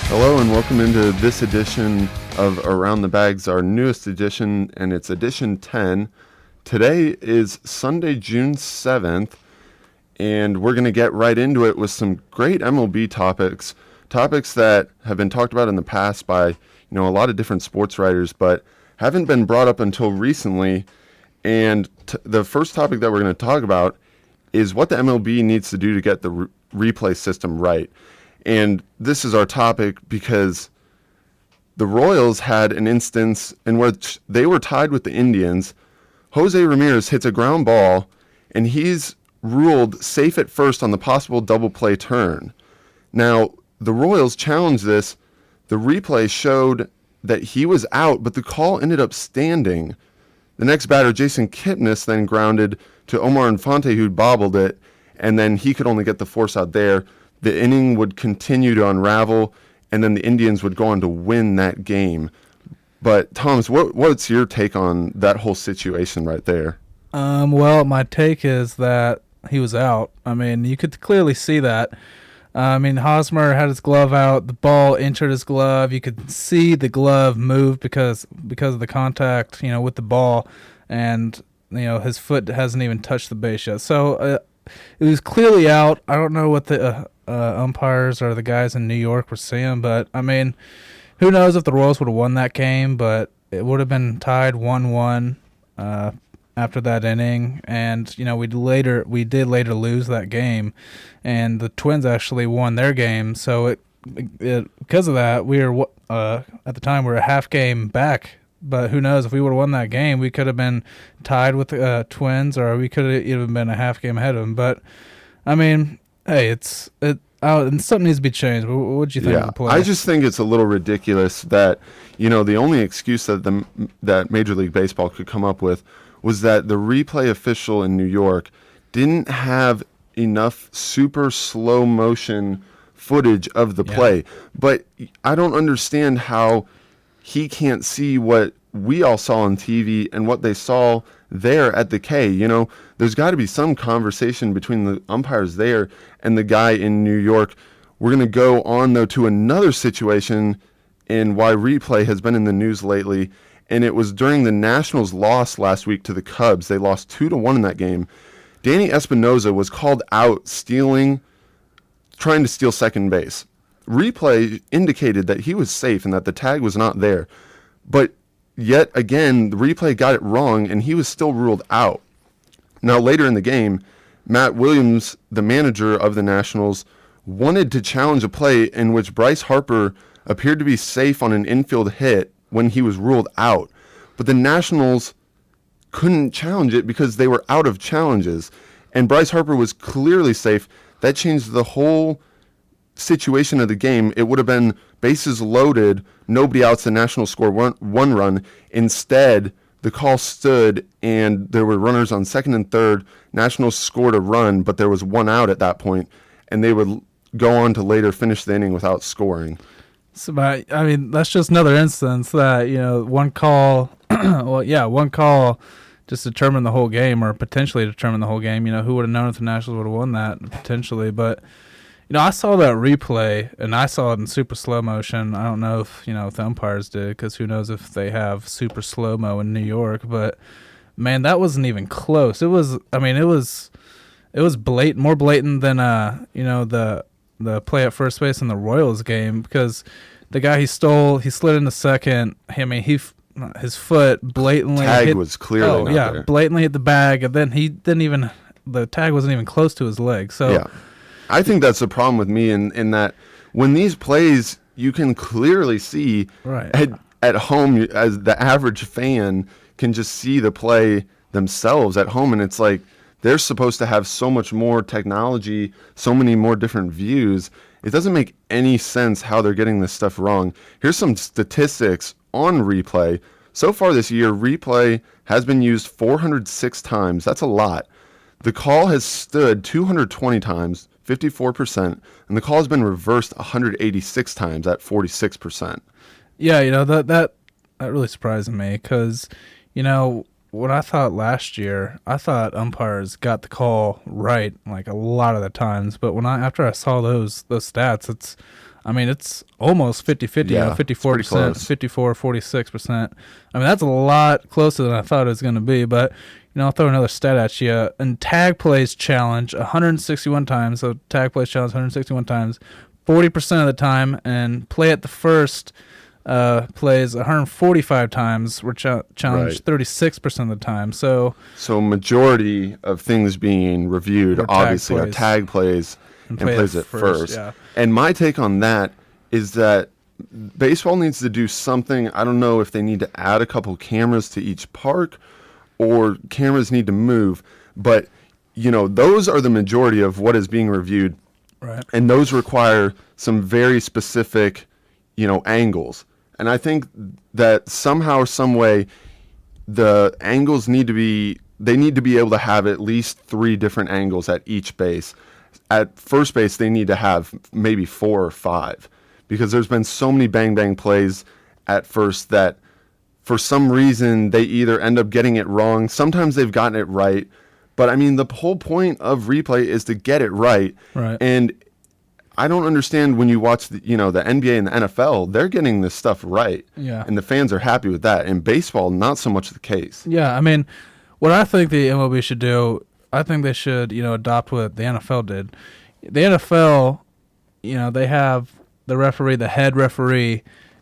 Hello and welcome into this edition of Around the Bags, our newest edition, and it's edition 10. Today is Sunday, June 7th, and we're going to get right into it with some great MLB topics that have been talked about in the past by, a lot of different sports writers, but haven't been brought up until recently. And the first topic that we're going to talk about is what the MLB needs to do to get the replay system right. And this is our topic because the Royals had an instance in which they were tied with the Indians. Jose Ramirez hits a ground ball, and he's ruled safe at first on the possible double play turn. Now, the Royals challenged this. The replay showed that he was out, but the call ended up standing. The next batter, Jason Kipnis, then grounded to Omar Infante, who bobbled it, and then he could only get the force out there. The inning would continue to unravel, and then the Indians would go on to win that game. But, Thomas, what's your take on that whole situation right there? Well, my take is that he was out. I mean, you could clearly see that. Hosmer had his glove out. The ball entered his glove. You could see the glove move because of the contact, with the ball. And, his foot hasn't even touched the base yet. So it was clearly out. I don't know what the umpires or the guys in New York were seeing, but who knows if the Royals would have won that game, but it would have been tied 1-1 after that inning, and we did later lose that game, and the Twins actually won their game. So because of that, we were at the time we were a half game back. But who knows, if we would have won that game, we could have been tied with the Twins, or we could have even been a half game ahead of them. But hey, and something needs to be changed. What do you think of the play? I just think it's a little ridiculous that the only excuse that Major League Baseball could come up with was that the replay official in New York didn't have enough super slow motion footage of the play. But I don't understand how he can't see what we all saw on TV and what they saw there at the K. There's got to be some conversation between the umpires there and the guy in New York. We're going to go on, though, to another situation in why replay has been in the news lately, and it was during the Nationals' loss last week to the Cubs. They lost 2-1 in that game. Danny Espinosa was called out trying to steal second base. Replay indicated that he was safe and that the tag was not there. But yet again, the replay got it wrong, and he was still ruled out. Now, later in the game, Matt Williams, the manager of the Nationals, wanted to challenge a play in which Bryce Harper appeared to be safe on an infield hit when he was ruled out. But the Nationals couldn't challenge it because they were out of challenges. And Bryce Harper was clearly safe. That changed the whole situation of the game. It would have been bases loaded, nobody outs, the Nationals score one run. Instead, the call stood, and there were runners on second and third. Nationals scored a run, but there was one out at that point, and they would go on to later finish the inning without scoring. So, that's just another instance that, one call, one call just determined the whole game, or potentially determined the whole game. Who would have known if the Nationals would have won that, potentially. But, I saw that replay, and I saw it in super slow motion. I don't know if, if the umpires did, because who knows if they have super slow-mo in New York. But, man, that wasn't even close. It was blatant, more blatant than, the play at first base in the Royals game, because the guy he slid into second. His foot blatantly was clearly not there. Blatantly hit the bag, and then the tag wasn't even close to his leg. So. Yeah. I think that's the problem with me in that when these plays, you can clearly see at home, as the average fan can just see the play themselves at home, and it's like they're supposed to have so much more technology, so many more different views. It doesn't make any sense how they're getting this stuff wrong. Here's some statistics on replay. So far this year, replay has been used 406 times. That's a lot. The call has stood 220 times, 54%, and the call has been reversed 186 times at 46%. Yeah, that really surprised me because, what I thought last year, I thought umpires got the call right like a lot of the times, but after I saw those stats, I mean, it's almost 50-50, Yeah, 54%, it's pretty close. 46%. I mean, that's a lot closer than I thought it was going to be. But, I'll throw another stat at you. In tag plays challenge, 161 times. So tag plays challenge 161 times, 40% of the time. And play at the first plays 145 times. Were challenged 36% of the time. So majority of things being reviewed, obviously, are plays. tag plays and plays at first. Yeah. And my take on that is that baseball needs to do something. I don't know if they need to add a couple cameras to each park or cameras need to move, but those are the majority of what is being reviewed. Right. And those require some very specific, angles. And I think that somehow, some way, the angles need to be able to have at least 3 different angles at each base. At first base, they need to have maybe 4 or 5, because there's been so many bang plays at first that for some reason they either end up getting it wrong. Sometimes they've gotten it right. But I mean, the whole point of replay is to get it right. Right. And I don't understand when you watch the NBA and the NFL, they're getting this stuff right. Yeah. And the fans are happy with that. In baseball, not so much the case. Yeah, I mean, what I think the MLB should do, I think they should, adopt what the NFL did. The NFL, they have the head referee,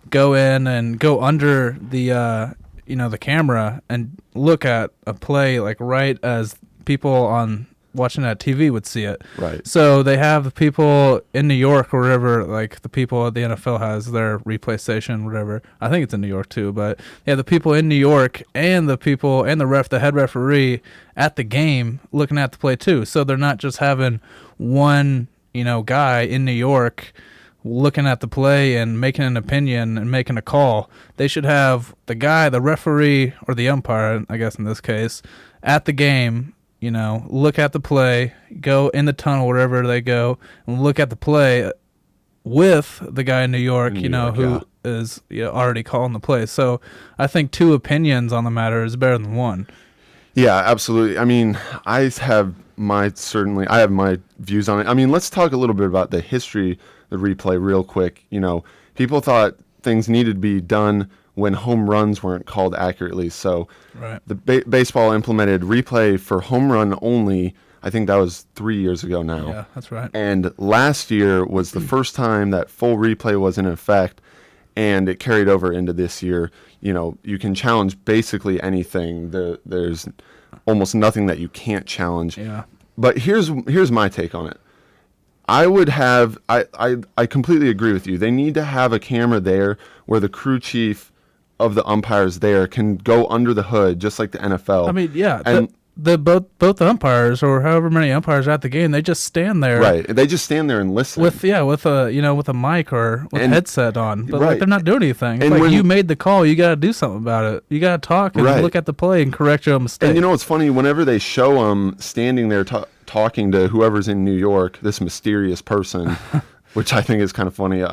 go in and go under the, the camera and look at a play like right as people on watching that TV would see it. Right. So they have the people in New York or wherever, like the people at the NFL has their replay station, whatever. I think it's in New York too, but yeah, the people in New York and the people and the head referee at the game looking at the play too. So they're not just having one, guy in New York looking at the play and making an opinion and making a call. They should have the referee or the umpire, I guess in this case, at the game, look at the play, go in the tunnel wherever they go, and look at the play with the guy in New York, who is already calling the play. So I think 2 opinions on the matter is better than 1. Yeah, absolutely. I mean, I have my views on it. I mean, let's talk a little bit about the history of the replay real quick. People thought things needed to be done when home runs weren't called accurately. So right. The baseball implemented replay for home run only. I think that was 3 years ago now. Yeah, that's right. And last year was the first time that full replay was in effect, and it carried over into this year. You can challenge basically anything. There's almost nothing that you can't challenge. Yeah. But here's my take on it. I completely agree with you. They need to have a camera there where the crew chief of the umpires there can go under the hood, just like the NFL. I mean, yeah, and both the umpires or however many umpires are at the game, they just stand there. Right, they just stand there and listen with a mic or with a headset on, but right. like they're not doing anything. And like when you made the call, you got to do something about it. You got to talk and right. look at the play and correct your own mistake. And what's funny? Whenever they show them standing there talking to whoever's in New York, this mysterious person, which I think is kind of funny.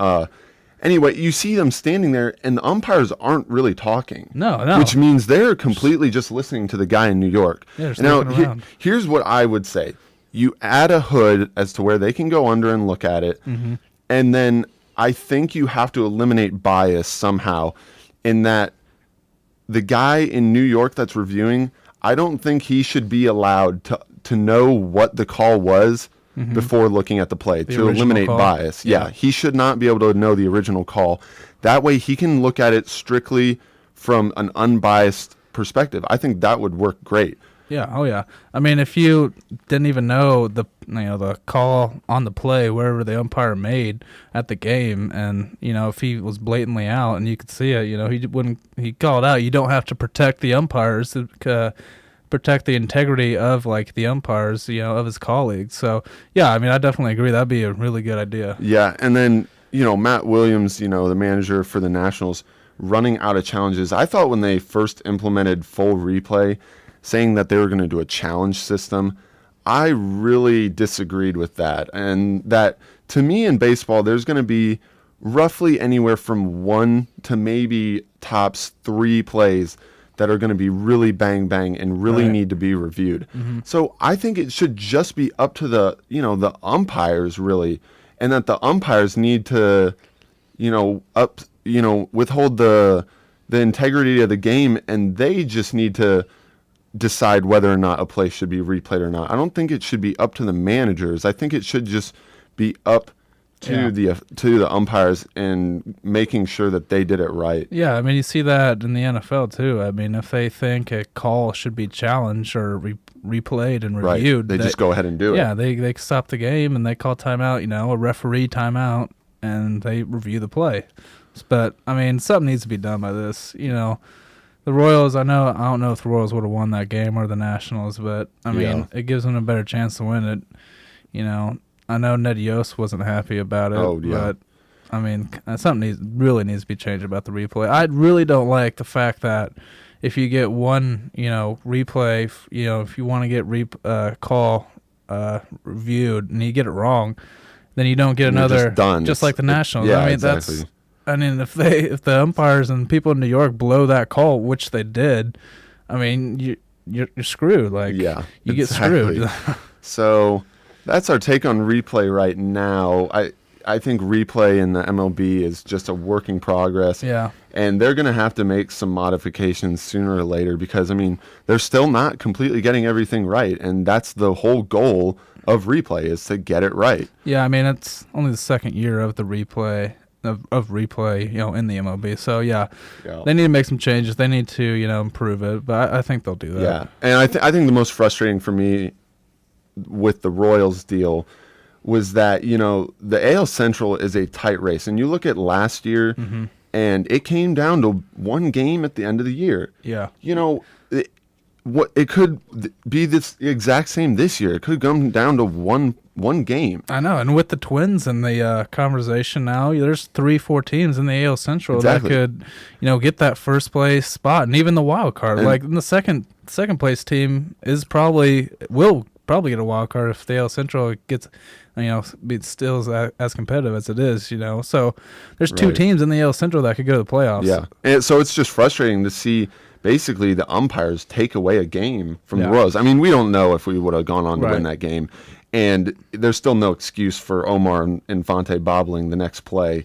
Anyway, you see them standing there, and the umpires aren't really talking. No. Which means they're completely just listening to the guy in New York. Yeah, now, here's what I would say. You add a hood as to where they can go under and look at it, mm-hmm. and then I think you have to eliminate bias somehow in that the guy in New York that's reviewing, I don't think he should be allowed to know what the call was mm-hmm. before looking at the play to eliminate bias. Yeah, he should not be able to know the original call. That way he can look at it strictly from an unbiased perspective. I think that would work great. Yeah, oh yeah. I mean, if you didn't even know the call on the play wherever the umpire made at the game, and if he was blatantly out and you could see it, he called out. You don't have to protect the umpires to protect the integrity of the umpires, of his colleagues. So yeah, I mean, I definitely agree. That'd be a really good idea. Yeah, and then Matt Williams, the manager for the Nationals, running out of challenges. I thought when they first implemented full replay, saying that they were going to do a challenge system, I really disagreed with that. And that, to me, in baseball, there's going to be roughly anywhere from 1 to maybe tops 3 plays that are going to be really bang bang and really need to be reviewed. Mm-hmm. So I think it should just be up to the umpires really. and that the umpires need to, withhold the integrity of the game, and they just need to decide whether or not a play should be replayed or not. I don't think it should be up to the managers. I think it should just be up to the umpires and making sure that they did it right. Yeah, I mean, you see that in the NFL too. I mean, if they think a call should be challenged or replayed and reviewed, they just go ahead and do it. Yeah, they stop the game and they call timeout, a referee timeout, and they review the play. But, I mean, something needs to be done by this. The Royals, I don't know if the Royals would have won that game or the Nationals, but, I mean, it gives them a better chance to win it. I know Ned Yost wasn't happy about it, but, I mean, something really needs to be changed about the replay. I really don't like the fact that if you get one, replay, if you want to get call reviewed and you get it wrong, then you don't get another, just like the Nationals. Yeah, I mean, exactly. if the umpires and people in New York blow that call, which they did, I mean, you're screwed. Like, you get screwed. So that's our take on replay right now. I think replay in the MLB is just a work in progress. Yeah. And they're going to have to make some modifications sooner or later because, I mean, they're still not completely getting everything right. And that's the whole goal of replay, is to get it right. Yeah, I mean, it's only the second year of the replay, of replay, in the MLB. So, they need to make some changes. They need to, improve it. But I think they'll do that. Yeah. And I think the most frustrating for me with the Royals deal was that, the AL Central is a tight race. And you look at last year, and it came down to one game at the end of the year. Yeah. It could be this exact same this year. It could come down to one game. I know. And with the Twins and the conversation now, there's 3-4 teams in the AL Central that could, get that first place spot, and even the wild card. Like, the second place team will probably get a wild card if the AL Central gets, still as competitive as it is, So there's two teams in the AL Central that could go to the playoffs. Yeah, and so it's just frustrating to see basically the umpires take away a game from the Royals. I mean, we don't know if we would have gone on to win that game, and there's still no excuse for Omar Infante bobbling the next play,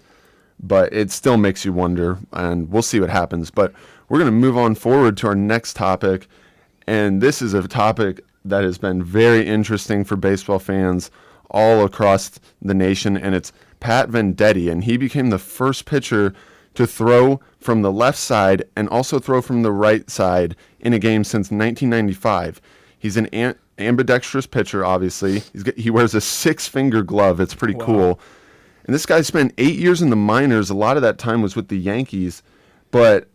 but it still makes you wonder, and we'll see what happens. But we're going to move on forward to our next topic, and this is a topic that has been very interesting for baseball fans all across the nation, and it's Pat Venditti, and he became the first pitcher to throw from the left side and also throw from the right side in a game since 1995. He's an ambidextrous pitcher, obviously. He wears a 6-finger glove. It's pretty cool. And this guy spent 8 years in the minors. A lot of that time was with the Yankees. But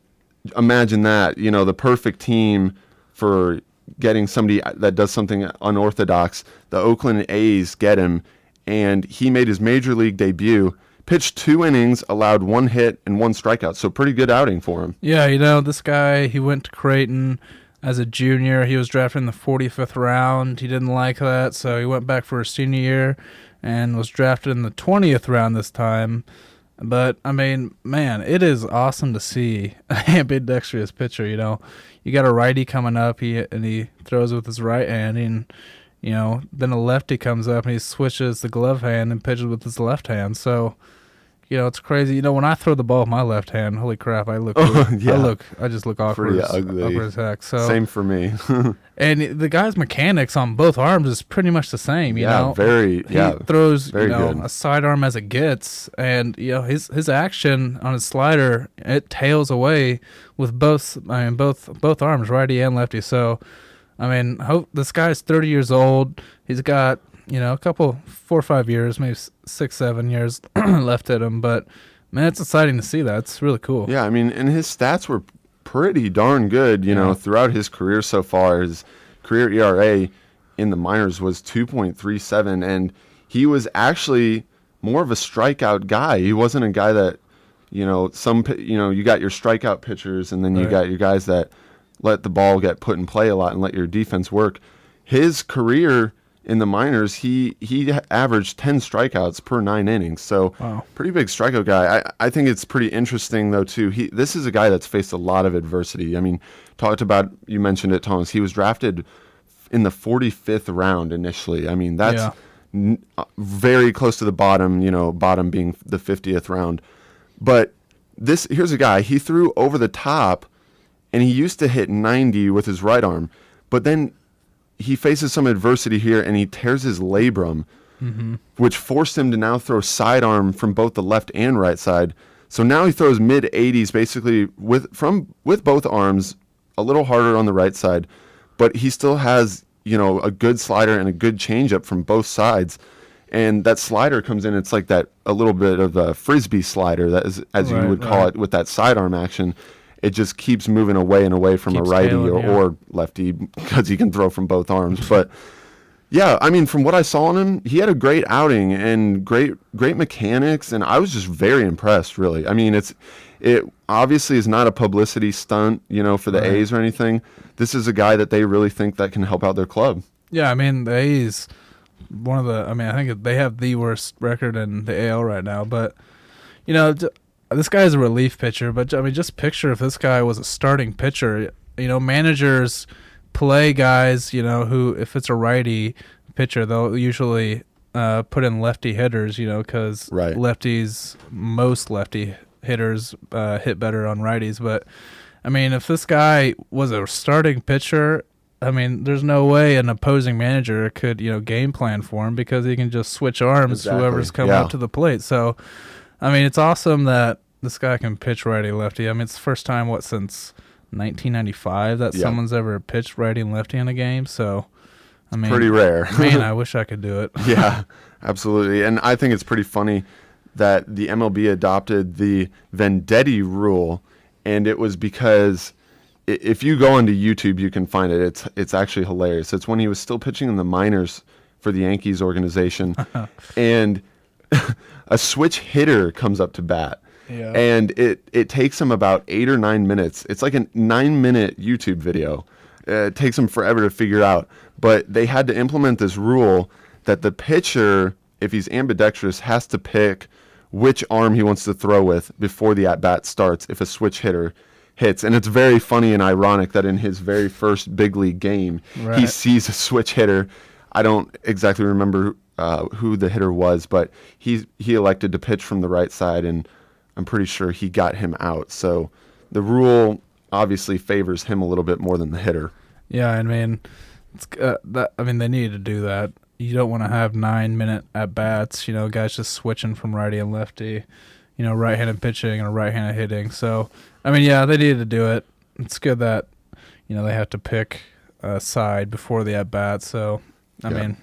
imagine that, the perfect team for getting somebody that does something unorthodox. The Oakland A's get him, and he made his major league debut, pitched 2 innings, allowed 1 hit and 1 strikeout. So pretty good outing for him. Yeah, this guy, he went to Creighton as a junior. He was drafted in the 45th round. He didn't like that, so he went back for his senior year and was drafted in the 20th round this time. But, I mean, man, it is awesome to see an ambidextrous pitcher, You got a righty coming up, and he throws with his right hand, and, then a lefty comes up, and he switches the glove hand and pitches with his left hand. So, it's crazy. When I throw the ball with my left hand, holy crap, I just look awkward as heck. So same for me. And the guy's mechanics on both arms is pretty much the same, He throws, good. A sidearm as it gets, and his action on his slider, it tails away with both arms, righty and lefty. So, this guy's 30 years old. He's got a couple 4 or 5 years, maybe 6, 7 years left at him. But man, it's exciting to see that. It's really cool. Yeah, and his stats were pretty darn good, throughout his career so far. His career ERA in the minors was 2.37, and he was actually more of a strikeout guy. He wasn't a guy that, you got your strikeout pitchers, and then you got your guys that let the ball get put in play a lot and let your defense work. His career in the minors, he averaged 10 strikeouts per 9 innings. So pretty big strikeout guy. I think it's pretty interesting, though, too. This is a guy that's faced a lot of adversity. I mean, you mentioned it, Thomas. He was drafted in the 45th round initially. I mean, that's very close to the bottom, bottom being the 50th round. But here's a guy, he threw over the top, and he used to hit 90 with his right arm, but then he faces some adversity here, and he tears his labrum, which forced him to now throw sidearm from both the left and right side. So now he throws mid-80s basically with both arms, a little harder on the right side, but he still has, a good slider and a good changeup from both sides. And that slider comes in, it's like a little bit of a frisbee slider, that is, as you would call it, with that sidearm action. It just keeps moving away and away from keeps a righty or lefty, because he can throw from both arms. But yeah, I mean, from what I saw on him, he had a great outing and great mechanics, and I was just very impressed, really. I mean, it obviously is not a publicity stunt, for the A's or anything. This is a guy that they really think that can help out their club. Yeah, I mean, the A's, I think they have the worst record in the AL right now, but, this guy is a relief pitcher, but, just picture if this guy was a starting pitcher. Managers play guys, who, if it's a righty pitcher, they'll usually put in lefty hitters, because most lefty hitters hit better on righties. But, if this guy was a starting pitcher, there's no way an opposing manager could, game plan for him, because he can just switch arms whoever's coming up to the plate. So, it's awesome that this guy can pitch righty lefty. It's the first time since 1995 that someone's ever pitched righty and lefty in a game. So, pretty rare. Man, I wish I could do it. Yeah, absolutely. And I think it's pretty funny that the MLB adopted the Vendetti rule, and it was because if you go onto YouTube, you can find it. It's actually hilarious. It's when he was still pitching in the minors for the Yankees organization, and a switch hitter comes up to bat. Yeah. And it takes him about 8 or 9 minutes. It's like a 9-minute YouTube video. It takes him forever to figure out. But they had to implement this rule that the pitcher, if he's ambidextrous, has to pick which arm he wants to throw with before the at-bat starts if a switch hitter hits. And it's very funny and ironic that in his very first big league game, he sees a switch hitter. I don't exactly remember who the hitter was, but he elected to pitch from the right side, and I'm pretty sure he got him out. So the rule obviously favors him a little bit more than the hitter. Yeah, they needed to do that. You don't want to have 9-minute at bats. Guys just switching from righty and lefty. Right-handed pitching and right-handed hitting. So they needed to do it. It's good that they have to pick a side before the at bat. So.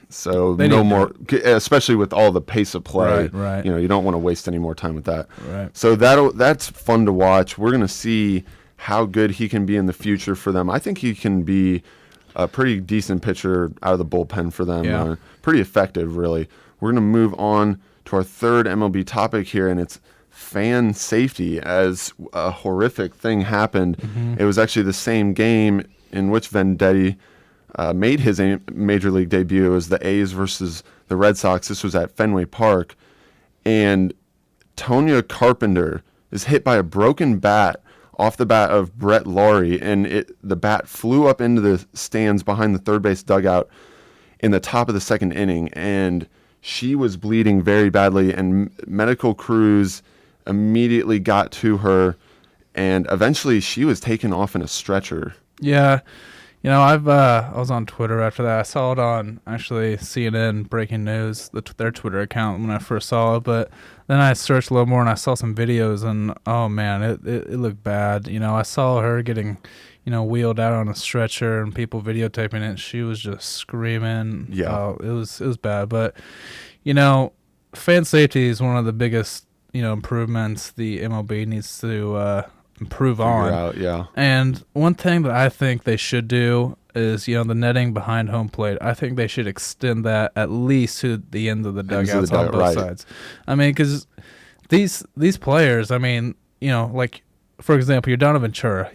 So no more, especially with all the pace of play. Right. You don't want to waste any more time with that. Right. So that's fun to watch. We're going to see how good he can be in the future for them. I think he can be a pretty decent pitcher out of the bullpen for them. Yeah. Pretty effective, really. We're going to move on to our third MLB topic here, and it's fan safety, as a horrific thing happened. Mm-hmm. It was actually the same game in which Vendetti made his major league debut. It was the A's versus the Red Sox. This was at Fenway Park, and Tonya Carpenter is hit by a broken bat off the bat of Brett Laurie, and the bat flew up into the stands behind the third base dugout in the top of the second inning, and she was bleeding very badly, and medical crews immediately got to her, and eventually she was taken off in a stretcher. Yeah. I was on Twitter after that. I saw it on actually CNN Breaking News, their Twitter account, when I first saw it. But then I searched a little more and I saw some videos, and oh man, it looked bad. I saw her getting, wheeled out on a stretcher and people videotaping it. She was just screaming. Yeah, it was bad. But fan safety is one of the biggest improvements the MLB needs to improve on. Yeah. And one thing that I think they should do is, the netting behind home plate. I think they should extend that at least to the end of the dugouts on both sides. Because these players, like, for example, your Donovan Chura,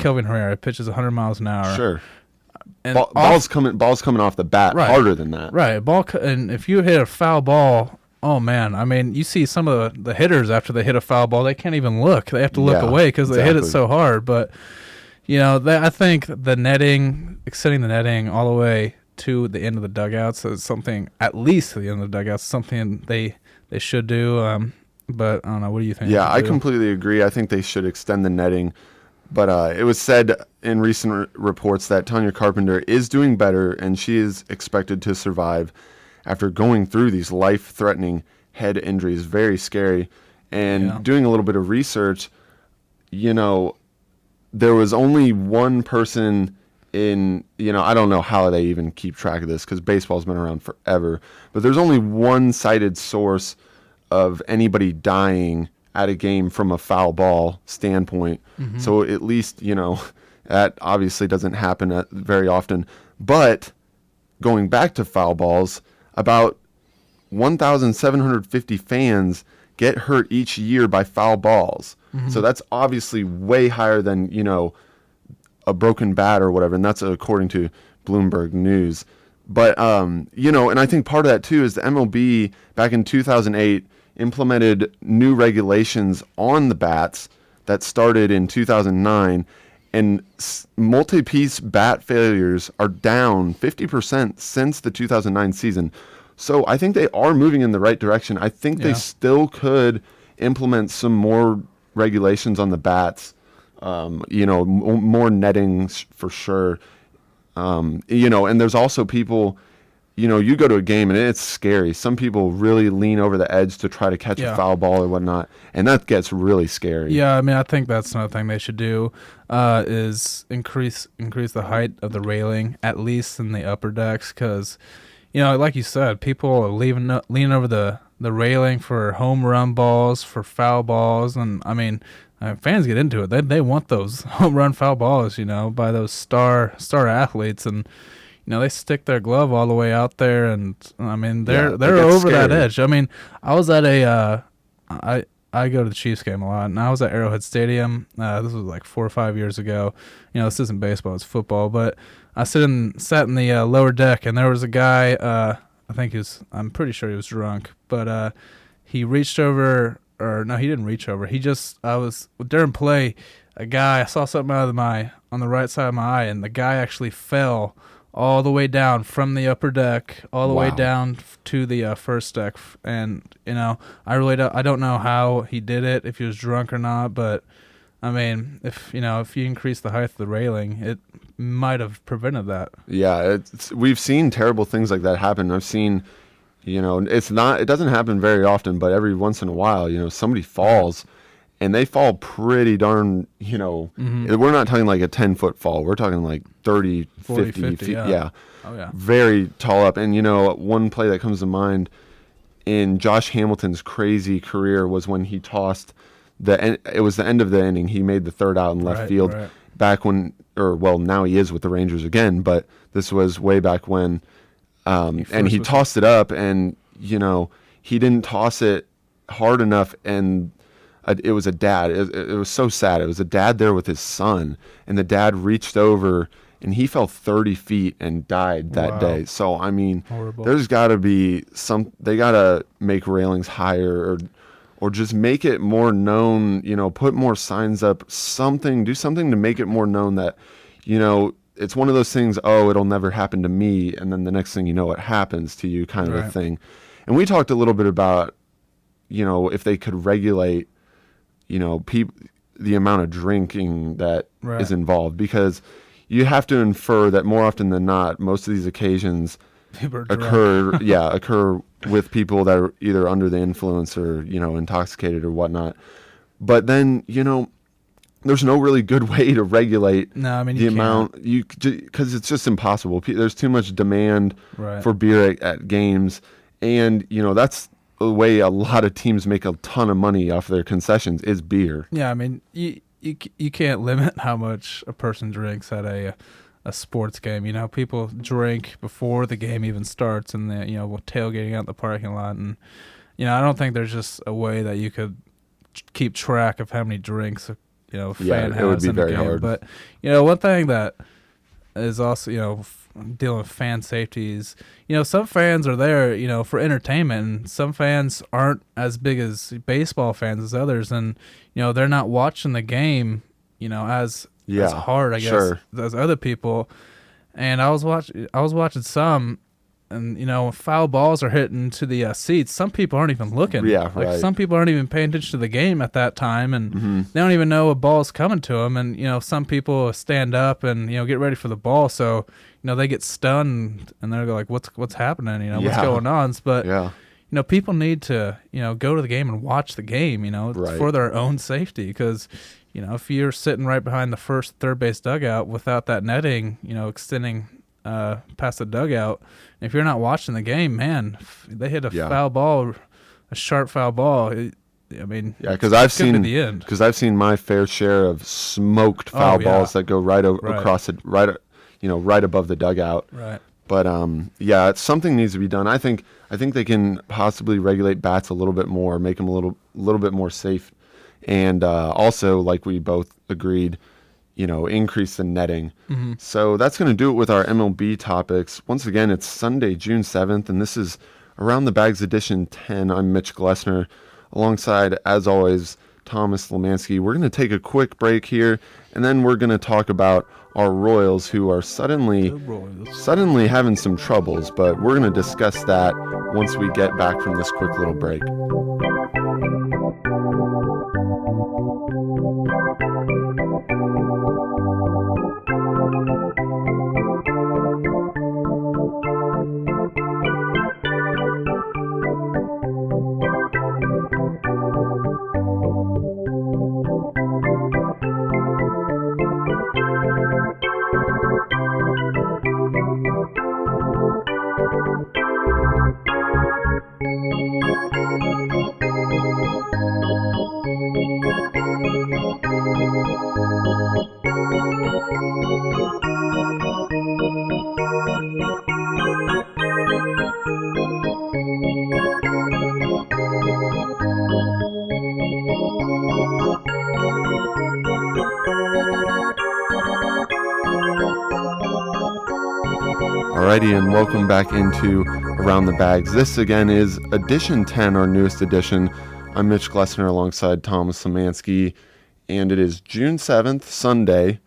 Kelvin Herrera pitches 100 miles an hour. Sure. And ball's coming off the bat harder than that. Right. And if you hit a foul ball, oh, man. You see some of the hitters after they hit a foul ball, they can't even look. They have to look away because they hit it so hard. But, I think the netting, extending the netting all the way to the end of the dugouts. So it's something, at least to the end of the dugouts, something they should do. But I don't know. What do you think? Yeah, I completely agree. I think they should extend the netting. But it was said in recent reports that Tanya Carpenter is doing better, and she is expected to survive after going through these life-threatening head injuries. Very scary. And doing a little bit of research, there was only one person in, I don't know how they even keep track of this because baseball's been around forever, but there's only one cited source of anybody dying at a game from a foul ball standpoint. Mm-hmm. So at least, that obviously doesn't happen very often. But going back to foul balls, about 1,750 fans get hurt each year by foul balls. Mm-hmm. So that's obviously way higher than, a broken bat or whatever. And that's according to Bloomberg News. But, and I think part of that too is the MLB back in 2008 implemented new regulations on the bats that started in 2009, and multi-piece bat failures are down 50% since the 2009 season. So I think they are moving in the right direction. I think they still could implement some more regulations on the bats, more netting for sure. And there's also people, you go to a game and it's scary. Some people really lean over the edge to try to catch a foul ball or whatnot, and that gets really scary. Yeah, I mean, I think that's another thing they should do is increase the height of the railing, at least in the upper decks, because, like you said, people are leaning over the railing for home run balls, for foul balls, and, I mean, fans get into it. They want those home run foul balls, by those star athletes, and they stick their glove all the way out there, and I mean they're over that edge. I mean, I was at I go to the Chiefs game a lot, and I was at Arrowhead Stadium. This was like 4 or 5 years ago. This isn't baseball; it's football. But I sat in the lower deck, and there was a guy. I'm pretty sure he was drunk, but he reached over, or no, he didn't reach over. I was during play. I saw something on the right side of my eye, and the guy actually fell all the way down from the upper deck, all the way down to the first deck. And, I don't know how he did it, if he was drunk or not, but, I mean, if you increase the height of the railing, it might have prevented that. Yeah, we've seen terrible things like that happen. I've seen, it doesn't happen very often, but every once in a while, somebody falls. And they fall pretty darn, we're not talking like a 10-foot fall. We're talking like 30, 40, 50 feet. Yeah. Oh, yeah. Very tall up. And, one play that comes to mind in Josh Hamilton's crazy career was when he tossed it was the end of the inning. He made the third out in left field back when, now he is with the Rangers again, but this was way back when. And he tossed it up, and, he didn't toss it hard enough, and it was a dad. It was so sad. It was a dad there with his son, and the dad reached over, and he fell 30 feet and died that day. So, I mean, horrible. There's got to be they got to make railings higher or just make it more known, put more signs up, do something to make it more known that, it's one of those things, it'll never happen to me, and then the next thing you know, it happens to you kind of a thing. And we talked a little bit about, if they could regulate the amount of drinking that is involved, because you have to infer that more often than not, most of these occasions occur with people that are either under the influence or, intoxicated or whatnot. But then, there's no really good way to regulate the amount, because it's just impossible. There's too much demand for beer at games. And, that's the way a lot of teams make a ton of money off their concessions is beer. Yeah, I mean, you can't limit how much a person drinks at a sports game. People drink before the game even starts, and tailgating out in the parking lot. And I don't think there's just a way that you could keep track of how many drinks fan has. It would be in very the game. hard. But one thing that is also dealing with fan safety is, some fans are there, for entertainment, and some fans aren't as big as baseball fans as others, and, they're not watching the game, as hard, I guess, as other people. And I was watching some, and foul balls are hitting to the seats. Some people aren't even looking. Yeah, right. Some people aren't even paying attention to the game at that time, and they don't even know a ball's coming to them. And some people stand up and get ready for the ball, so they get stunned and they're like, "What's happening? What's going on?" But people need to go to the game and watch the game. Right. For their own safety, because if you're sitting right behind the first third base dugout without that netting, extending past the dugout, if you're not watching the game, man, they hit a foul ball, a sharp foul ball. Because I've seen my fair share of smoked foul balls that go right across it, right above the dugout. Right. But something needs to be done. I think they can possibly regulate bats a little bit more, make them a little bit more safe, and also, like we both agreed, increase the netting. So that's going to do it with our MLB topics. Once again, it's Sunday, June 7th, and this is Around the Bags edition 10. I'm Mitch Glessner, alongside, as always, Thomas Lemanske. We're going to take a quick break here, and then we're going to talk about our Royals, who are suddenly having some troubles, but we're going to discuss that once we get back from this quick little break. Alrighty, and welcome back into Around the Bags. This again is edition 10, our newest edition. I'm Mitch Glessner alongside Thomas Lemanske, and it is June 7th, Sunday,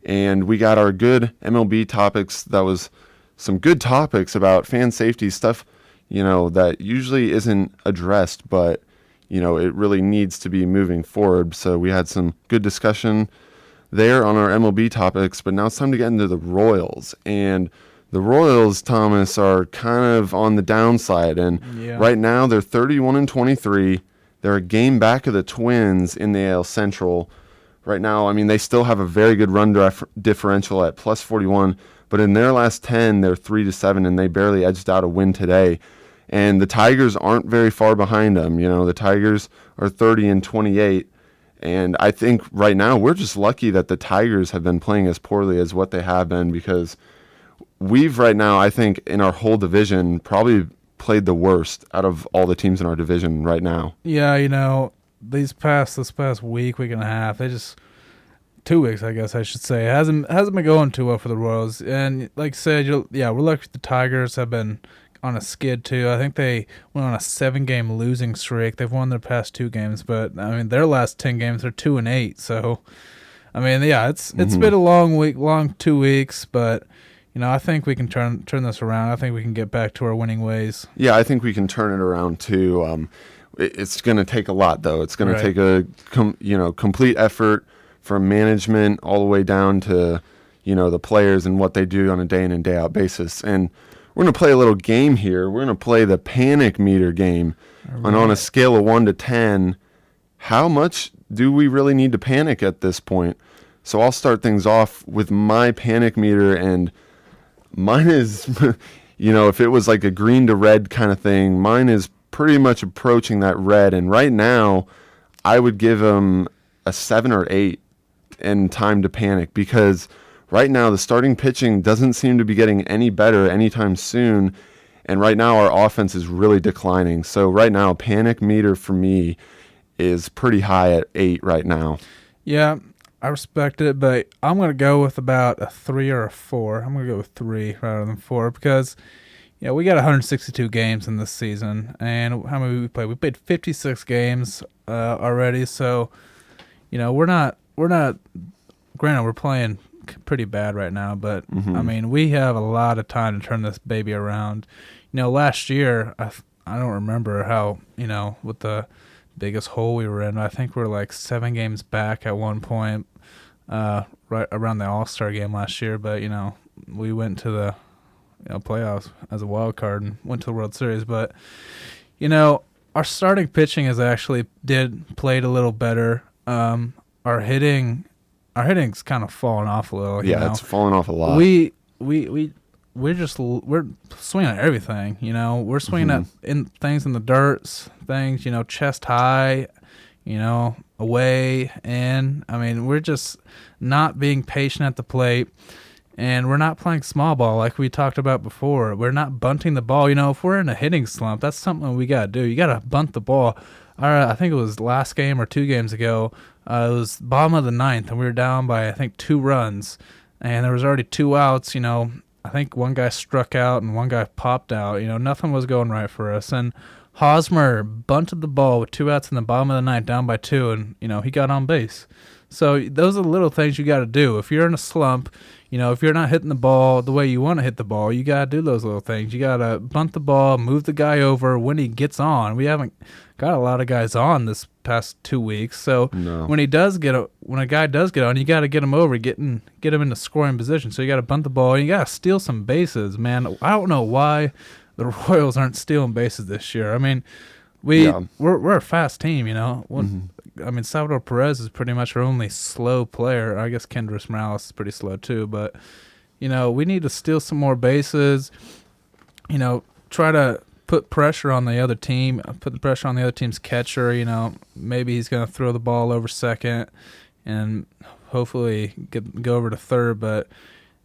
and we got our good MLB topics. That was some good topics about fan safety stuff, that usually isn't addressed, but, it really needs to be moving forward. So we had some good discussion there on our MLB topics, but now it's time to get into the Royals. And the Royals, Thomas, are kind of on the downside, and right now they're 31-23. They're a game back of the Twins in the AL Central. Right now, they still have a very good run differential at plus 41, but in their last 10, they're 3-7, and they barely edged out a win today. And the Tigers aren't very far behind them. The Tigers are 30-28, and I think right now we're just lucky that the Tigers have been playing as poorly as what they have been, because we've right now, I think, in our whole division, probably played the worst out of all the teams in our division right now. Yeah, this past week and a half, 2 weeks, I guess I should say, hasn't been going too well for the Royals. And like I said, we're lucky the Tigers have been on a skid too. I think they went on a 7-game losing streak. They've won their past 2 games, but their last 10 games are 2-8. So, it's been a long 2 weeks, but I think we can turn this around. I think we can get back to our winning ways. Yeah, I think we can turn it around too. It's going to take a lot, though. It's going to take a complete effort from management all the way down to the players and what they do on a day in and day out basis. And we're going to play a little game here. We're going to play the panic meter game. Right. And on a scale of 1 to 10, how much do we really need to panic at this point? So I'll start things off with my panic meter, and mine is, if it was like a green to red kind of thing, mine is pretty much approaching that red. And right now, I would give them a 7 or 8 in time to panic, because right now the starting pitching doesn't seem to be getting any better anytime soon. And right now our offense is really declining. So right now, panic meter for me is pretty high at 8 right now. Yeah, I respect it, but I'm going to go with about a 3 or a 4. I'm going to go with 3 rather than 4, because we got 162 games in this season, and how many we played? We played 56 games already, so we're not. Granted, we're playing pretty bad right now. But, I mean, we have a lot of time to turn this baby around. Last year, I don't remember how, with the biggest hole we were in. I think we were like 7 games back at one point right around the All-Star game last year. But, we went to the playoffs as a wild card and went to the World Series. But, our starting pitching has actually played a little better. Our hitting's kind of fallen off a little. Yeah, it's fallen off a lot. We're swinging at everything. We're swinging at things in the dirt, things chest high, away, in. I mean, we're just not being patient at the plate. And we're not playing small ball like we talked about before. We're not bunting the ball. If we're in a hitting slump, that's something we got to do. You got to bunt the ball. I think it was last game or 2 games ago. It was bottom of the 9th, and we were down by, I think, 2 runs. And there was already 2 outs. I think one guy struck out and one guy popped out. Nothing was going right for us. And Hosmer bunted the ball with 2 outs in the bottom of the 9th, down by 2, and, he got on base. So those are the little things you got to do. If you're in a slump, if you're not hitting the ball the way you want to hit the ball, you got to do those little things. You got to bunt the ball, move the guy over when he gets on. We haven't got a lot of guys on this past 2 weeks. So when a guy does get on, you got to get him over, get him into scoring position. So you got to bunt the ball, and you got to steal some bases, man. I don't know why the Royals aren't stealing bases this year. I mean, we're a fast team, I mean, Salvador Perez is pretty much our only slow player. I guess Kendrys Morales is pretty slow too. But, we need to steal some more bases, try to put pressure on the other team, put the pressure on the other team's catcher. Maybe he's going to throw the ball over second and hopefully go over to third. But,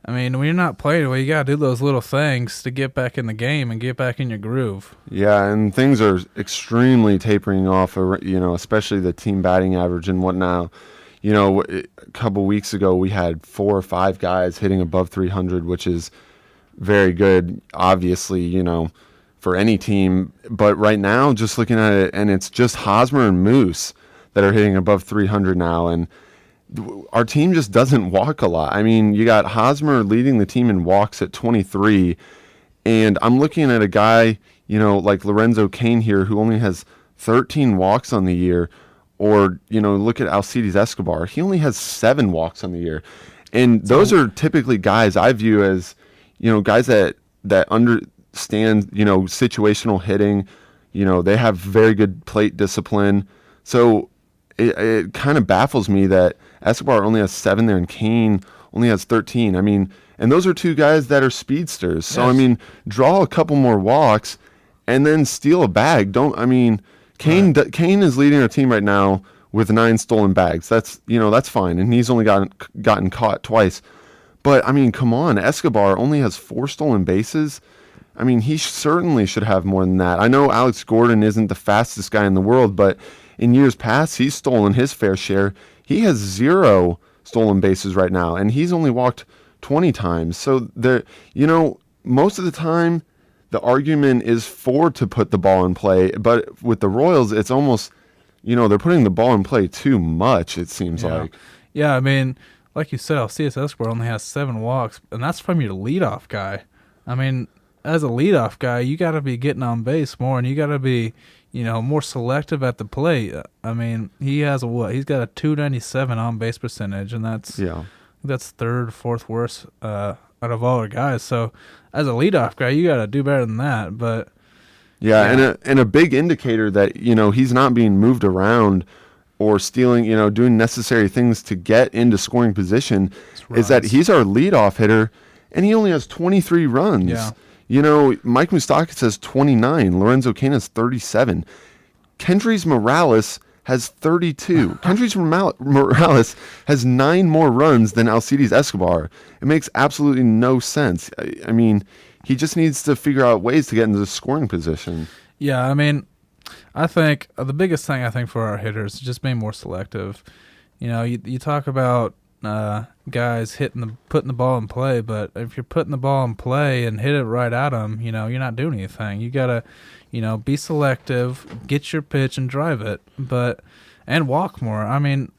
I mean, when you're not playing, well, you got to do those little things to get back in the game and get back in your groove. Yeah, and things are extremely tapering off, especially the team batting average and whatnot. A couple weeks ago, we had 4 or 5 guys hitting above 300, which is very good, obviously, for any team. But right now, just looking at it, and it's just Hosmer and Moose that are hitting above 300 now, and our team just doesn't walk a lot. I mean, you got Hosmer leading the team in walks at 23, and I'm looking at a guy, like Lorenzo Cain here, who only has 13 walks on the year, or, look at Alcides Escobar. He only has 7 walks on the year. And those are typically guys I view as, guys that understand, situational hitting. They have very good plate discipline. So it kind of baffles me that Escobar only has 7 there and Cain only has 13. I mean, and those are 2 guys that are speedsters. So, yes. I mean, draw a couple more walks and then steal a bag. Cain is leading our team right now with 9 stolen bags. That's fine. And he's only gotten caught twice. But, I mean, come on. Escobar only has 4 stolen bases. I mean, he certainly should have more than that. I know Alex Gordon isn't the fastest guy in the world, but in years past, he's stolen his fair share. He has 0 stolen bases right now, and he's only walked 20 times. So most of the time, the argument is to put the ball in play. But with the Royals, it's almost, they're putting the ball in play too much, it seems like. Yeah, I mean, like you said, Alcides Escobar only has 7 walks, and that's from your leadoff guy. I mean, as a leadoff guy, you got to be getting on base more, and you got to be more selective at the plate. I mean, he has he's got a 297 on base percentage, and that's 3rd, 4th worst out of all our guys. So, as a leadoff guy, you got to do better than that. But and a big indicator that he's not being moved around or stealing, doing necessary things to get into scoring position is that he's our leadoff hitter, and he only has 23 runs. Yeah. Mike Moustakas has 29. Lorenzo Cain has 37. Kendrys Morales has 32. Kendrys Morales has 9 more runs than Alcides Escobar. It makes absolutely no sense. I mean, he just needs to figure out ways to get into the scoring position. Yeah, I mean, I think the biggest thing for our hitters is just being more selective. You talk about guys putting the ball in play, but if you're putting the ball in play and hit it right at them, you're not doing anything. You gotta, be selective, get your pitch and drive it, and walk more. I mean,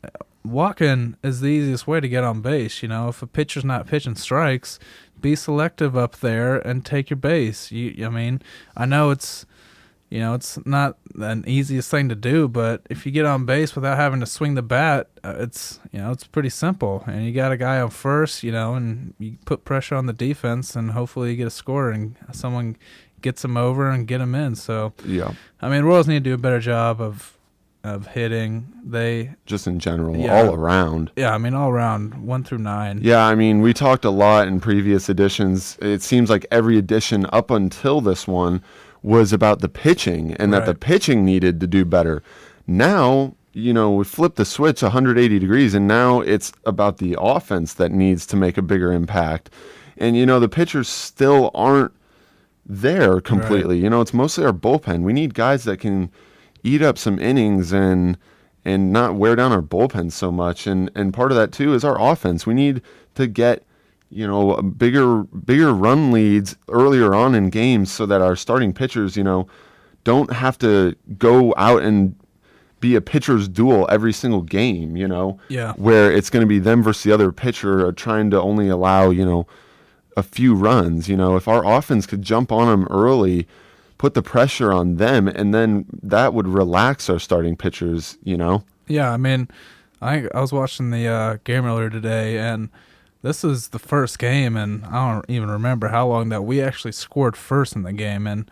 walking is the easiest way to get on base. If a pitcher's not pitching strikes, be selective up there and take your base. I know it's not the easiest thing to do, but if you get on base without having to swing the bat, it's pretty simple. And you got a guy on first, and you put pressure on the defense, and hopefully you get a score and someone gets him over and get him in. So yeah, Royals need to do a better job of hitting. They just in general, all around. Yeah, all around 1 through 9. Yeah, we talked a lot in previous editions. It seems like every edition up until this one was about the pitching and that the pitching needed to do better. Now, we flipped the switch 180 degrees, and now it's about the offense that needs to make a bigger impact. And, the pitchers still aren't there completely. Right. It's mostly our bullpen. We need guys that can eat up some innings and not wear down our bullpen so much. And part of that, too, is our offense. We need to get bigger run leads earlier on in games so that our starting pitchers, don't have to go out and be a pitcher's duel every single game, where it's going to be them versus the other pitcher trying to only allow, a few runs. If our offense could jump on them early, put the pressure on them, and then that would relax our starting pitchers, Yeah, I was watching the game earlier today, and this is the first game, and I don't even remember how long that we actually scored first in the game. And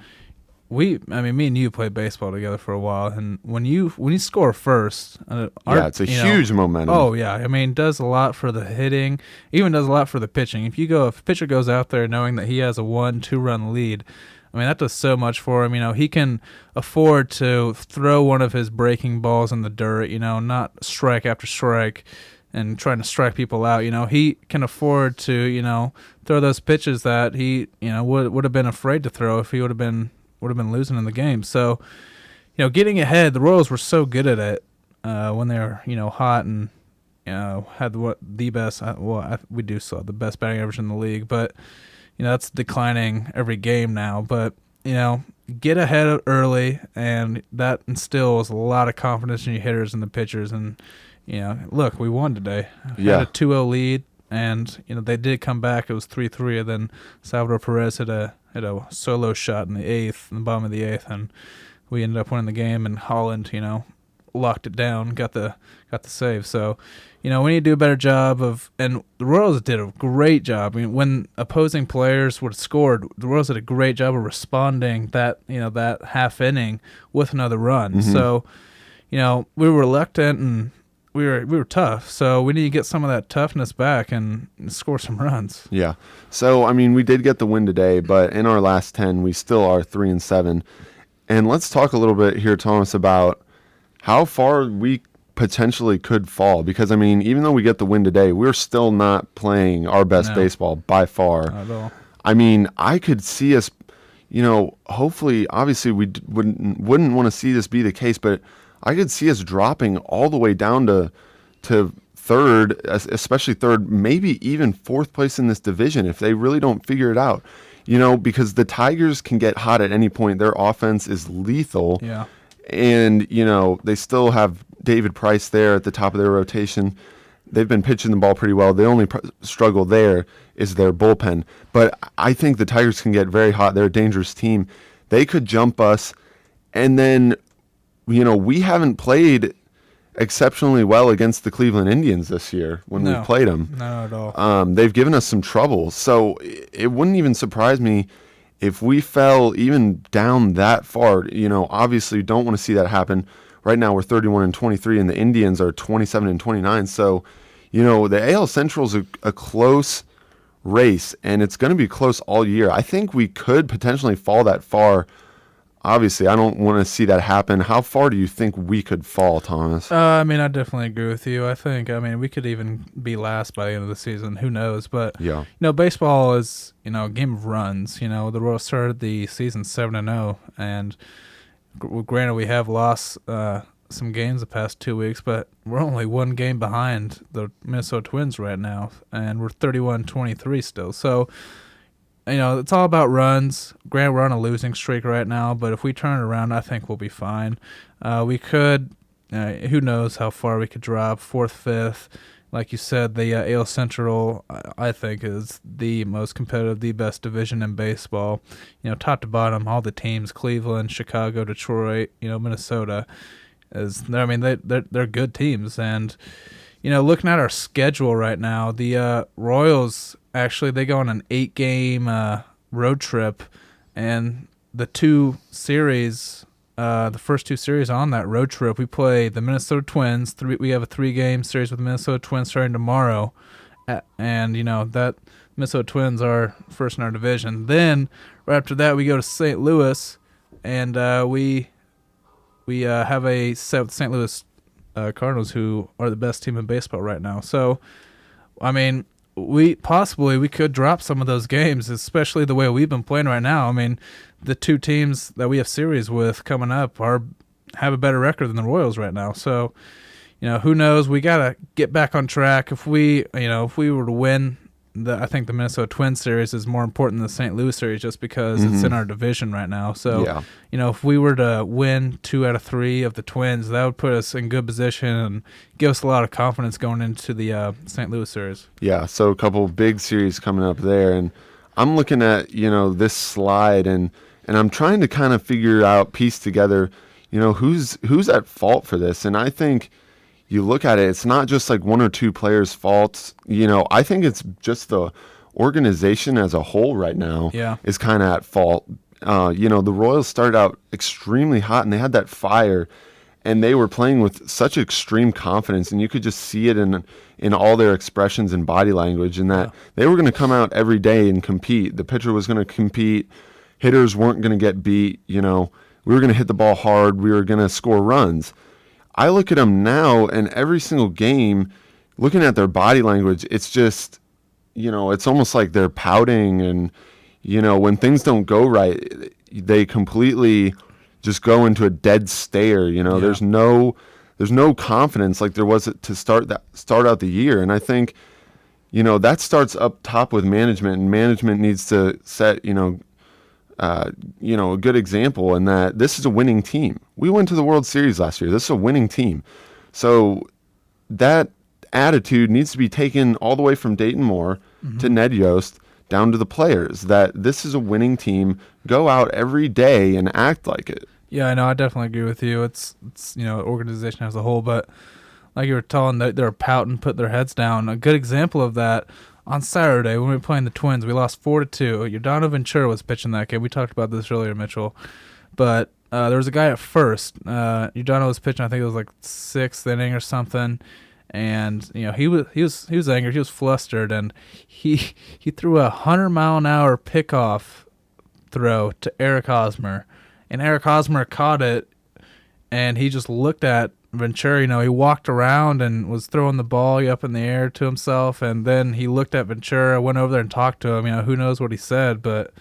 me and you played baseball together for a while, and when you score first, it's a huge momentum. Oh yeah, it does a lot for the hitting, even does a lot for the pitching. If a pitcher goes out there knowing that he has a 1-2 run lead, that does so much for him. He can afford to throw one of his breaking balls in the dirt, not strike after strike and trying to strike people out. He can afford to, throw those pitches that he, would have been afraid to throw if he would have been losing in the game. So, getting ahead, the Royals were so good at it when they were, hot and, had the best, we do still have the best batting average in the league, but, that's declining every game now. But, get ahead early, and that instills a lot of confidence in your hitters and the pitchers. And, look, we won today. We had a 2-0 lead, and, they did come back. It was 3-3, and then Salvador Perez hit a solo shot in the bottom of the eighth, and we ended up winning the game, and Holland, locked it down, got the save. So, we need to do a better job and the Royals did a great job. When opposing players would have scored, the Royals did a great job of responding that half inning with another run. Mm-hmm. So, we were reluctant and we were tough. So we need to get some of that toughness back and score some runs. Yeah. So, we did get the win today, but in our last 10, we still are 3-7. And let's talk a little bit here, Thomas, about how far we potentially could fall. Because, even though we get the win today, we're still not playing our best baseball by far. Not at all. I could see us, hopefully, obviously we wouldn't want to see this be the case, but I could see us dropping all the way down to third, especially third, maybe even fourth place in this division if they really don't figure it out. Because the Tigers can get hot at any point. Their offense is lethal. Yeah. And, they still have David Price there at the top of their rotation. They've been pitching the ball pretty well. The only struggle there is their bullpen. But I think the Tigers can get very hot. They're a dangerous team. They could jump us. And then, we haven't played exceptionally well against the Cleveland Indians this year when we played them. No, at all. They've given us some trouble. So it wouldn't even surprise me if we fell even down that far. Obviously don't want to see that happen. Right now we're 31-23 and the Indians are 27-29. So, the AL Central is a close race and it's going to be close all year. I think we could potentially fall that far. Obviously, I don't want to see that happen. How far do you think we could fall, Thomas? I definitely agree with you. I think, we could even be last by the end of the season. Who knows? But, yeah. Baseball is, a game of runs. The Royals started the season 7-0, and granted, we have lost some games the past 2 weeks, but we're only one game behind the Minnesota Twins right now, and we're 31-23 still. So, it's all about runs. Granted, we're on a losing streak right now, but if we turn it around, I think we'll be fine. We could, who knows how far we could drop, 4th, 5th. Like you said, the AL Central, I think, is the most competitive, the best division in baseball. Top to bottom, all the teams, Cleveland, Chicago, Detroit, Minnesota, they're good teams. And, looking at our schedule right now, the Royals, actually, they go on an 8-game road trip, and the first 2 series on that road trip, we play the Minnesota Twins. We have a 3-game series with the Minnesota Twins starting tomorrow, and that Minnesota Twins are first in our division. Then right after that, we go to St. Louis, and we have a set with St. Louis Cardinals, who are the best team in baseball right now. So, we could drop some of those games, especially the way we've been playing right now. The 2 teams that we have series with coming up have a better record than the Royals right now. So, who knows? We gotta get back on track. If we were to win, I think the Minnesota Twins series is more important than the St. Louis series, just because it's in our division right now. So, if we were to win 2 out of 3 of the Twins, that would put us in good position and give us a lot of confidence going into the St. Louis series. Yeah, so a couple of big series coming up there, and I'm looking at this slide, and I'm trying to kind of piece together, who's at fault for this. And I think you look at it, it's not just like 1 or 2 players' faults. I think it's just the organization as a whole right now is kind of at fault. The Royals started out extremely hot, and they had that fire, and they were playing with such extreme confidence, and you could just see it in all their expressions and body language, and that they were going to come out every day and compete. The pitcher was going to compete. Hitters weren't going to get beat. We were going to hit the ball hard. We were going to score runs. I look at them now, and every single game, looking at their body language, it's just, it's almost like they're pouting, and, when things don't go right, they completely just go into a dead stare. There's no confidence like there was to start out the year. And I think, that starts up top with management, and management needs to set, a good example, in that this is a winning team. We went to the World Series last year. This is a winning team. So that attitude needs to be taken all the way from Dayton Moore to Ned Yost down to the players, that this is a winning team. Go out every day and act like it. Yeah, I know. I definitely agree with you. It's organization as a whole, but like you were telling, they're pouting, put their heads down. A good example of that, on Saturday, when we were playing the Twins, we lost 4-2. Yordano Ventura was pitching that game. We talked about this earlier, Mitchell. But there was a guy at first. Yordano was pitching, I think it was like 6th inning or something. And he was angry. He was flustered, and he threw a 100-mile-an-hour pickoff throw to Eric Hosmer. And Eric Hosmer caught it, and he just looked at Ventura. He walked around and was throwing the ball up in the air to himself, and then he looked at Ventura, went over there and talked to him. Who knows what he said, but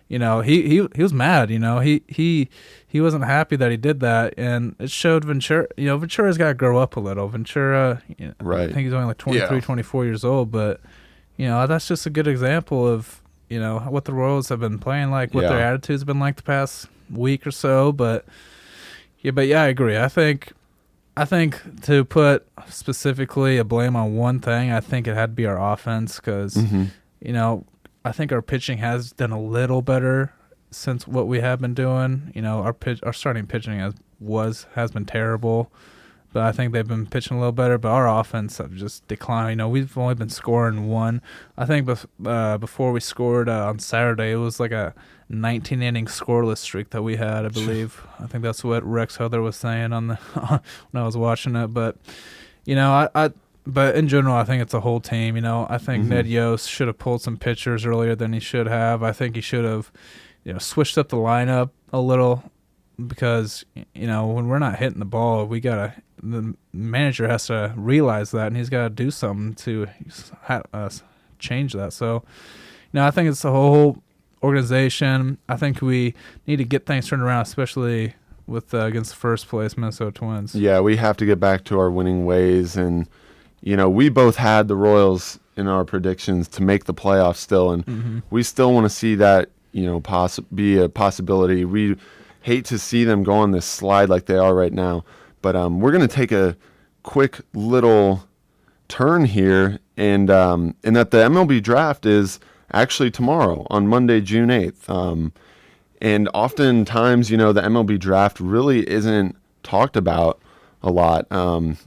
he was mad. He wasn't happy that he did that, and it showed Ventura. Ventura's got to grow up a little. Ventura, right? I think he's only like 23, 24 years old, but that's just a good example of what the Royals have been playing like, what their attitude's been like the past week or so. But I agree. I think to put specifically a blame on one thing, I think it had to be our offense, because, I think our pitching has done a little better since what we have been doing. Our starting pitching has been terrible, but I think they've been pitching a little better. But our offense have just declined. We've only been scoring 1. I think before we scored on Saturday, it was like a 19-inning scoreless streak that we had, I believe. I think that's what Rex Heather was saying on the when I was watching it. But but in general, I think it's a whole team. I think Ned Yost should have pulled some pitchers earlier than he should have. I think he should have switched up the lineup a little, because when we're not hitting the ball, the manager has to realize that, and he's got to do something to change that. So I think it's the whole organization. I think we need to get things turned around, especially with against the first place Minnesota Twins. Yeah, we have to get back to our winning ways, and we both had the Royals in our predictions to make the playoffs still, and we still want to see that be a possibility. We hate to see them go on this slide like they are right now, But we're going to take a quick little turn here, and that the MLB draft is actually tomorrow on Monday, June 8th. And oftentimes, the MLB draft really isn't talked about a lot.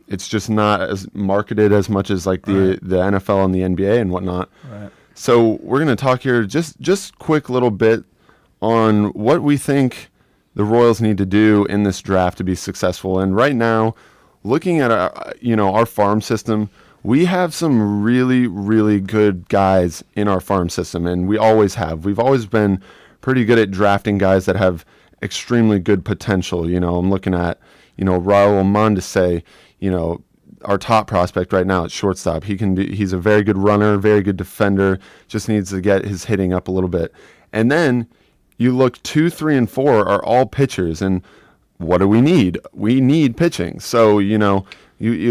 It's just not as marketed as much as like the NFL and the NBA and whatnot. Right. So we're going to talk here just quick little bit on what we think the Royals need to do in this draft to be successful. And right now, looking at our farm system, we have some really, really good guys in our farm system, and we always have. We've always been pretty good at drafting guys that have extremely good potential. I'm looking at, Raul Mondesi, our top prospect right now at shortstop. He's a very good runner, very good defender, just needs to get his hitting up a little bit. And then you look 2, 3, and 4 are all pitchers, and what do we need? We need pitching. So, you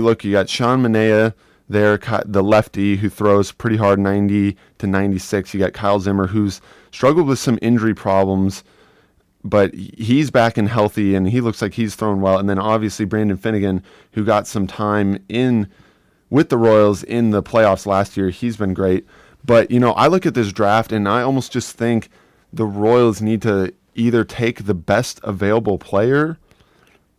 look, you got Sean Manaea there, the lefty who throws pretty hard, 90 to 96. You got Kyle Zimmer, who's struggled with some injury problems, but he's back and healthy, and he looks like he's thrown well. And then obviously Brandon Finnegan, who got some time with the Royals in the playoffs last year. He's been great. But, I look at this draft, and I almost just think the Royals need to either take the best available player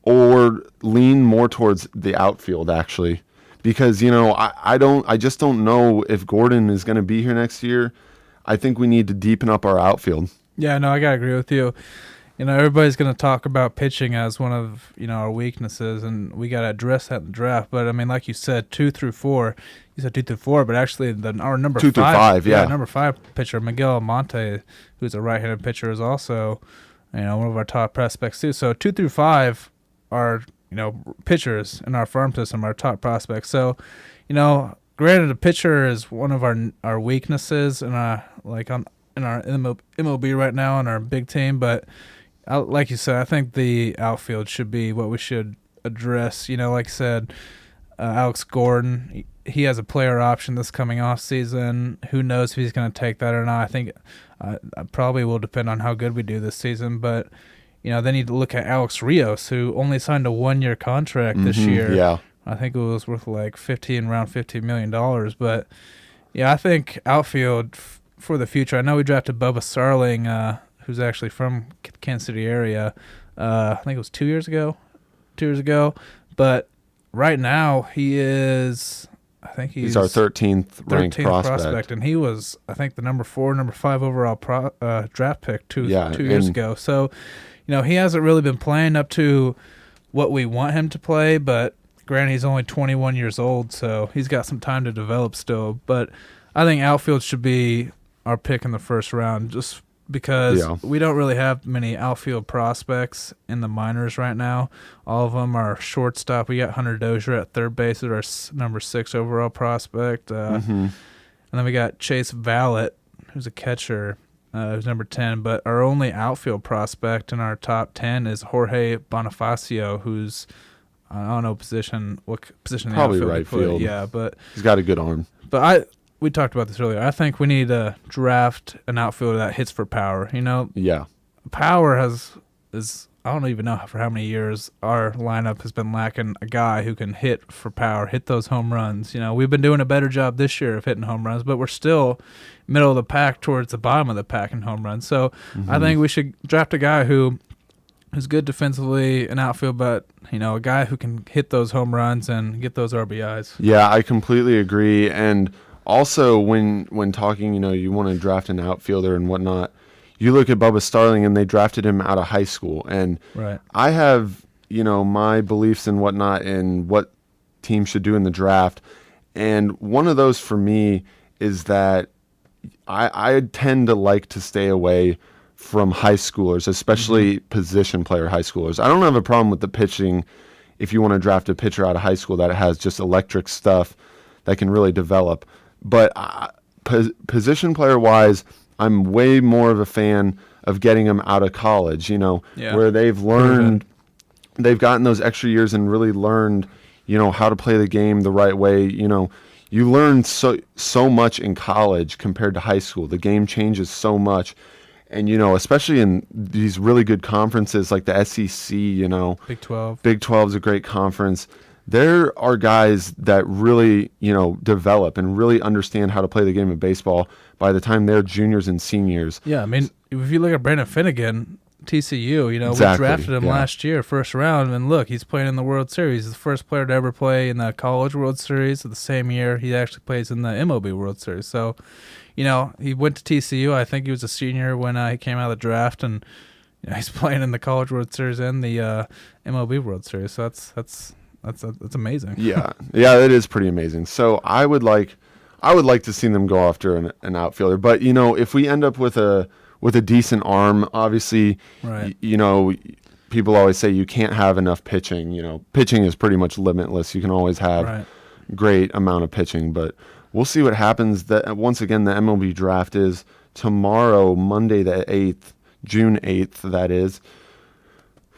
or lean more towards the outfield, actually. Because, I just don't know if Gordon is going to be here next year. I think we need to deepen up our outfield. Yeah, no, I got to agree with you. Everybody's going to talk about pitching as one of, our weaknesses, and we got to address that in the draft. But, like you said, 2 through 4. You said 2 through 4, but actually our number 2 through 5, yeah. Number 5 pitcher, Miguel Almonte, who's a right-handed pitcher, is also, one of our top prospects too. So 2 through 5 are, pitchers in our farm system, our top prospects. So, granted, a pitcher is one of our weaknesses in our MLB right now on our big team, but like you said, I think the outfield should be what we should address. Like I said, Alex Gordon, he has a player option this coming off season. Who knows if he's going to take that or not? I think probably will depend on how good we do this season, but they need to look at Alex Rios, who only signed a 1-year contract this year. Yeah. I think it was worth like around $15 million. But, yeah, I think outfield for the future. I know we drafted Bubba Starling, who's actually from Kansas City area. I think it was 2 years ago. But right now he's our 13th ranked prospect. And he was, I think, the number 4, number 5 overall draft pick two years ago. So, he hasn't really been playing up to what we want him to play, but granted, he's only 21 years old, so he's got some time to develop still. But I think outfield should be our pick in the first round, just because we don't really have many outfield prospects in the minors right now. All of them are shortstop. We got Hunter Dozier at third base, our number 6 overall prospect. And then we got Chase Vallett, who's a catcher, who's number 10. But our only outfield prospect in our top 10 is Jorge Bonifacio, who's, I don't know what position probably in the outfield right field. Yeah, but he's got a good arm. But we talked about this earlier. I think we need to draft an outfielder that hits for power. Yeah. Power is I don't even know for how many years our lineup has been lacking a guy who can hit for power, hit those home runs. We've been doing a better job this year of hitting home runs, but we're still middle of the pack towards the bottom of the pack in home runs. So I think we should draft a guy who's good defensively in outfield, but, a guy who can hit those home runs and get those RBIs. Yeah, I completely agree. And also when talking, you want to draft an outfielder and whatnot, you look at Bubba Starling, and they drafted him out of high school. And I have, my beliefs and whatnot in what teams should do in the draft. And one of those for me is that I tend to like to stay away from high schoolers, especially position player high schoolers. I don't have a problem with the pitching if you want to draft a pitcher out of high school that has just electric stuff that can really develop. But position player-wise, I'm way more of a fan of getting them out of college, where they've learned, they've gotten those extra years and really learned, how to play the game the right way. You learn so much in college compared to high school. The game changes so much. And, especially in these really good conferences like the SEC, Big 12. Big 12 is a great conference. There are guys that really, develop and really understand how to play the game of baseball by the time they're juniors and seniors. Yeah, I mean, if you look at Brandon Finnegan, TCU, Exactly, we drafted him last year, first round, and look, he's playing in the World Series. He's the first player to ever play in the College World Series. The same year, he actually plays in the MLB World Series. So, he went to TCU. I think he was a senior when he came out of the draft, and he's playing in the College World Series and the MLB World Series. So that's amazing. Yeah, it is pretty amazing. So I would like to see them go after an outfielder. But if we end up with a decent arm, obviously, right. People always say you can't have enough pitching. Pitching is pretty much limitless. You can always have great amount of pitching, but we'll see what happens. That once again, the MLB draft is tomorrow, Monday the 8th, June 8th. That is.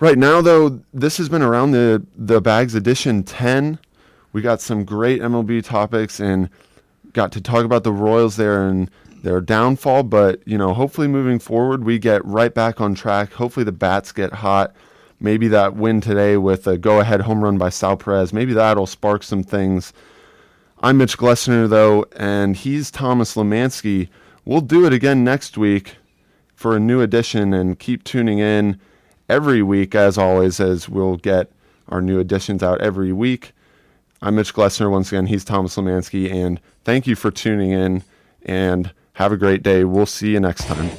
Right now, though, this has been Around the Bags edition 10. We got some great MLB topics and got to talk about the Royals there and their downfall. But, hopefully moving forward, we get right back on track. Hopefully the bats get hot. Maybe that win today with a go-ahead home run by Sal Perez, maybe that'll spark some things. I'm Mitch Glessner, though, and he's Thomas Lemanske. We'll do it again next week for a new edition, and keep tuning in every week, as always, as we'll get our new editions out every week. I'm Mitch Glessner. Once again, he's Thomas Lemanske, and thank you for tuning in, and have a great day. We'll see you next time.